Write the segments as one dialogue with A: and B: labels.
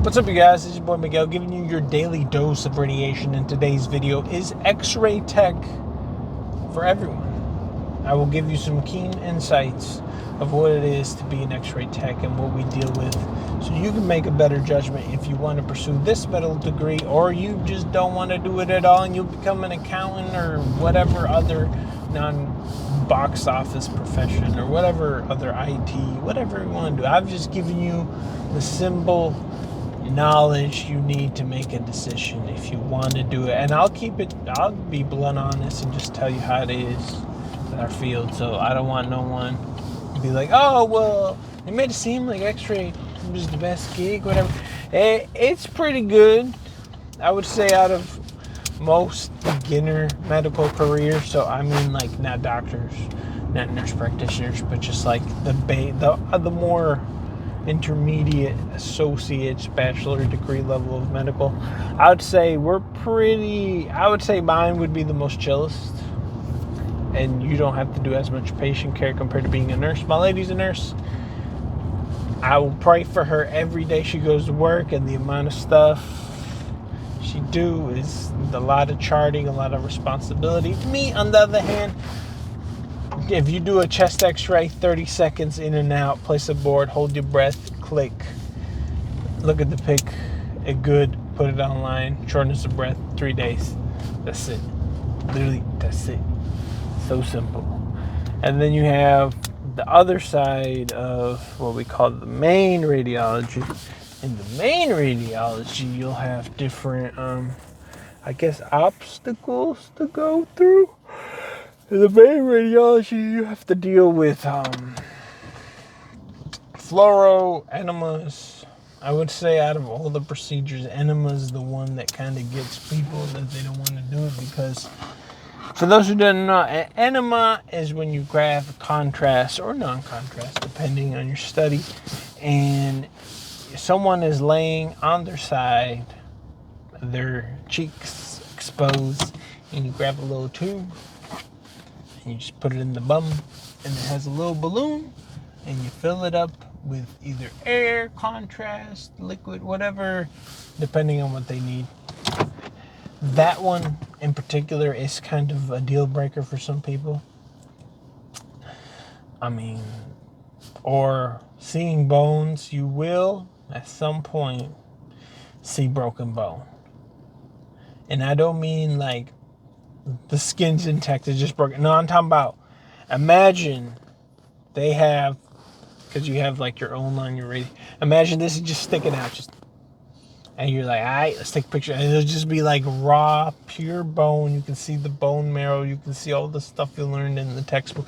A: What's up, you guys? It's your boy Miguel giving you your daily dose of radiation. And today's video is X-ray tech for everyone. I will give you some keen insights of what it is to be an X-ray tech and what we deal with, so you can make a better judgment if you want to pursue this medical degree, or you just don't want to do it at all and you'll become an accountant or whatever other non-box office profession or whatever other IT, whatever you want to do. I've just given you the simple knowledge you need to make a decision if you want to do it, and I'll be blunt honest and just tell you how it is in our field. So I don't want no one to be like, oh well, it made it seem like X-ray was the best gig, whatever. It's pretty good, I would say, out of most beginner medical careers. So I mean, like, not doctors, not nurse practitioners, but just like the more intermediate, associate's, bachelor degree level of medical. I would say mine would be the most chillest, and you don't have to do as much patient care compared to being a nurse. My lady's a nurse. I will pray for her every day she goes to work, and the amount of stuff she do is a lot of charting, a lot of responsibility. Me, on the other hand, if you do a chest x-ray, 30 seconds in and out, place a board, hold your breath, click, look at the pic, it good, put it online, shortness of breath, 3 days. That's it. Literally, that's it. So simple. And then you have the other side of what we call the main radiology. In the main radiology, you'll have different, obstacles to go through. In the main radiology, you have to deal with fluoro, enemas. I would say out of all the procedures, enema is the one that kind of gets people that they don't want to do it, because for those who don't know, an enema is when you grab contrast or non-contrast, depending on your study, and someone is laying on their side, their cheeks exposed, and you grab a little tube and you just put it in the bum, and it has a little balloon, and you fill it up with either air, contrast, liquid, whatever, depending on what they need. That one in particular is kind of a deal breaker for some people. I mean, or seeing bones, you will at some point see broken bone. And I don't mean like the skin's intact, it's just broken. No, I'm talking about, imagine they have, because you have like your own line, your radio. Imagine this is just sticking out, and you're like, all right, let's take a picture. And it'll just be like raw, pure bone. You can see the bone marrow. You can see all the stuff you learned in the textbook.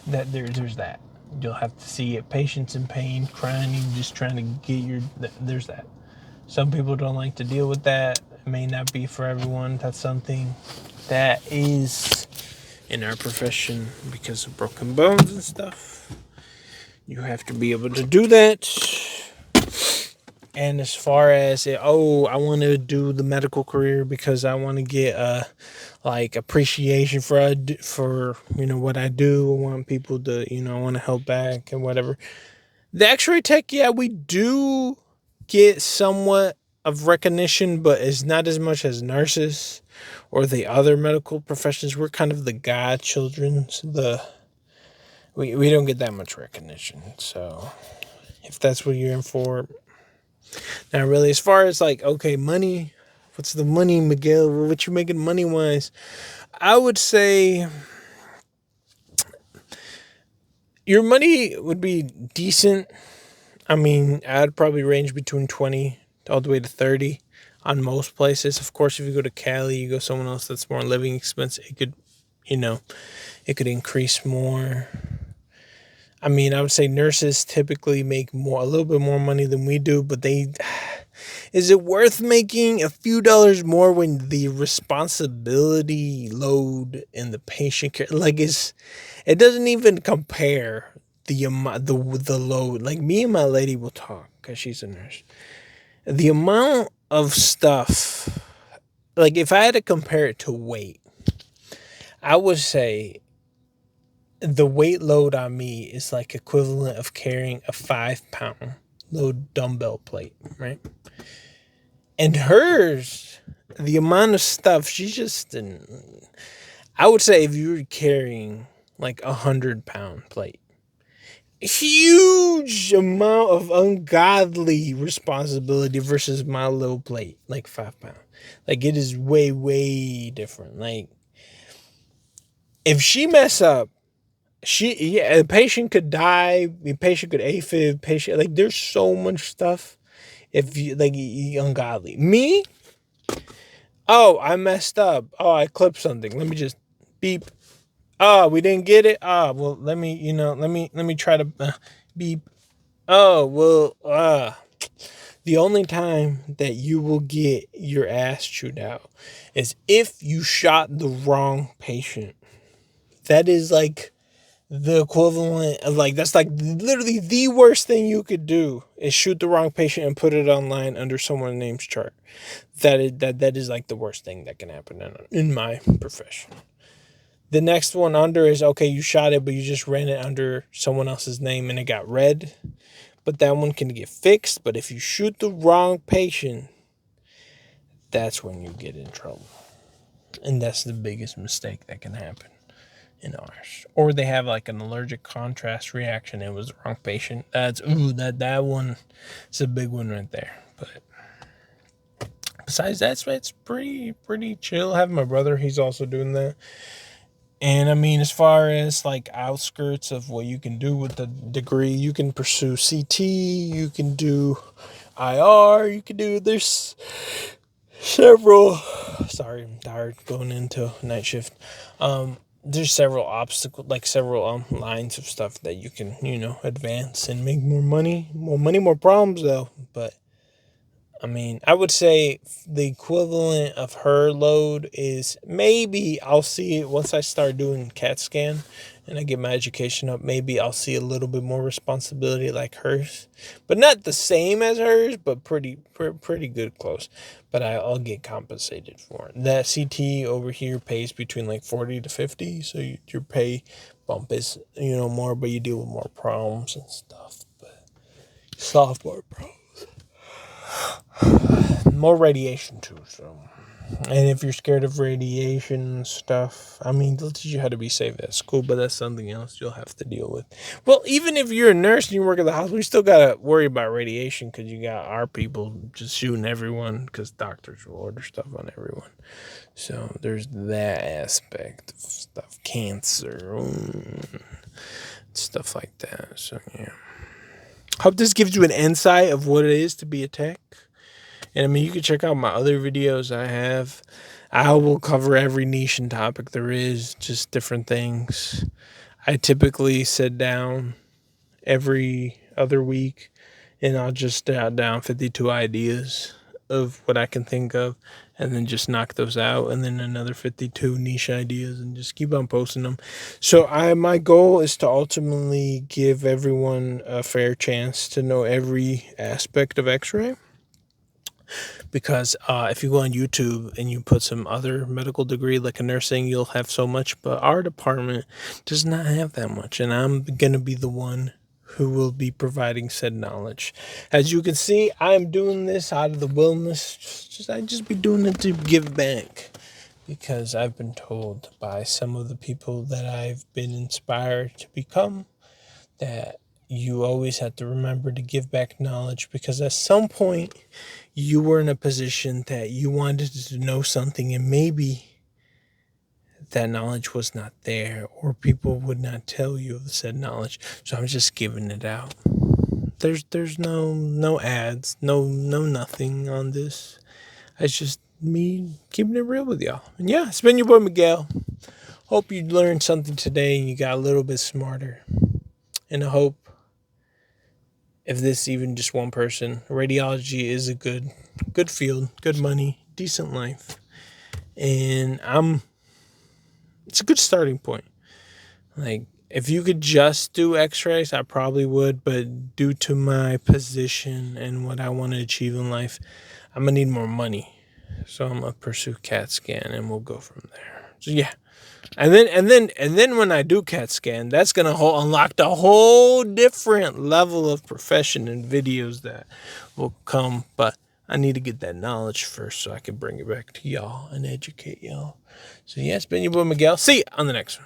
A: That there's that. You'll have to see it. Patients in pain, crying, just trying to get there's that. Some people don't like to deal with that. It may not be for everyone. That's something that is in our profession because of broken bones and stuff. You have to be able to do that. And as far as I want to do the medical career because I want to get appreciation for what I do. I want people to, I want to help back and whatever. The X-ray tech, yeah, we do get somewhat of recognition, but it's not as much as nurses or the other medical professions. We're kind of the godchildren. We don't get that much recognition. So if that's what you're in for. Now, really, as far as money, what's the money, Miguel? What you making money-wise? I would say your money would be decent. I mean, I'd probably range between 20 all the way to 30 on most places. Of course, if you go to Cali, you go somewhere else that's more living expense, it could increase more. I mean, I would say nurses typically make a little bit more money than we do, but is it worth making a few dollars more when the responsibility load and the patient care, it doesn't even compare the amount, the load. Like, me and my lady will talk because she's a nurse. The amount of stuff, like, if I had to compare it to weight, I would say the weight load on me is like equivalent of carrying a 5-pound load dumbbell plate, right? And hers, the amount of stuff she just didn't. I would say if you were carrying like 100-pound plate, huge amount of ungodly responsibility versus my little plate, like 5 pounds. Like it is way, way different. Like if she mess up, a patient could die, a patient could AFib, patient, like there's so much stuff. If you like ungodly. Me, oh, I messed up. Oh, I clipped something. Let me just beep. Oh, we didn't get it. Ah, well, let me, let me try to beep. Oh, well, the only time that you will get your ass chewed out is if you shot the wrong patient. That is like the equivalent of like, that's like literally the worst thing you could do is shoot the wrong patient and put it online under someone's name's chart. That is like the worst thing that can happen in my profession. The next one under is, okay, you shot it, but you just ran it under someone else's name and it got read. But that one can get fixed. But if you shoot the wrong patient, that's when you get in trouble. And that's the biggest mistake that can happen in ours. Or they have like an allergic contrast reaction. It was the wrong patient. That one is a big one right there. But besides that, it's pretty chill. I have my brother. He's also doing that. And I mean, as far as like outskirts of what you can do with the degree, you can pursue CT, you can do IR, you can do, there's several, sorry, I'm tired going into night shift. There's several obstacles, like several lines of stuff that you can, advance and make more money, more problems though. But I mean, I would say the equivalent of her load is maybe I'll see it once I start doing CAT scan and I get my education up. Maybe I'll see a little bit more responsibility like hers, but not the same as hers, but pretty good close. But I'll get compensated for it. That CT over here pays between like 40 to 50. So your pay bump is, more, but you deal with more problems and stuff, but solve more problems. More radiation too, so. And if you're scared of radiation stuff, I mean, they'll teach you how to be safe at school, but that's something else you'll have to deal with. Well, even if you're a nurse and you work at the hospital, you still gotta worry about radiation because you got our people just shooting everyone because doctors will order stuff on everyone. So there's that aspect of stuff, cancer, stuff like that. So yeah, hope this gives you an insight of what it is to be a tech. And I mean, you can check out my other videos I have. I will cover every niche and topic there is, just different things. I typically sit down every other week and I'll just jot down 52 ideas of what I can think of and then just knock those out, and then another 52 niche ideas and just keep on posting them. So my goal is to ultimately give everyone a fair chance to know every aspect of Xray. Because if you go on YouTube and you put some other medical degree like a nursing, you'll have so much. But our department does not have that much. And I'm going to be the one who will be providing said knowledge. As you can see, I'm doing this out of the willingness. I just be doing it to give back. Because I've been told by some of the people that I've been inspired to become that you always have to remember to give back knowledge, because at some point you were in a position that you wanted to know something and maybe that knowledge was not there or people would not tell you of said knowledge. So I'm just giving it out. There's no ads, no nothing on this. It's just me keeping it real with y'all. And yeah, it's been your boy Miguel. Hope you learned something today and you got a little bit smarter. And I hope, if this even just one person, radiology is a good field, good money, decent life. And it's a good starting point. Like, if you could just do x-rays, I probably would, but due to my position and what I want to achieve in life, I'm going to need more money. So I'm going to pursue CAT scan and we'll go from there. So yeah. And then when I do CAT scan, that's going to unlock the whole different level of profession and videos that will come. But I need to get that knowledge first so I can bring it back to y'all and educate y'all. So yeah, it's been your boy Miguel. See you on the next one.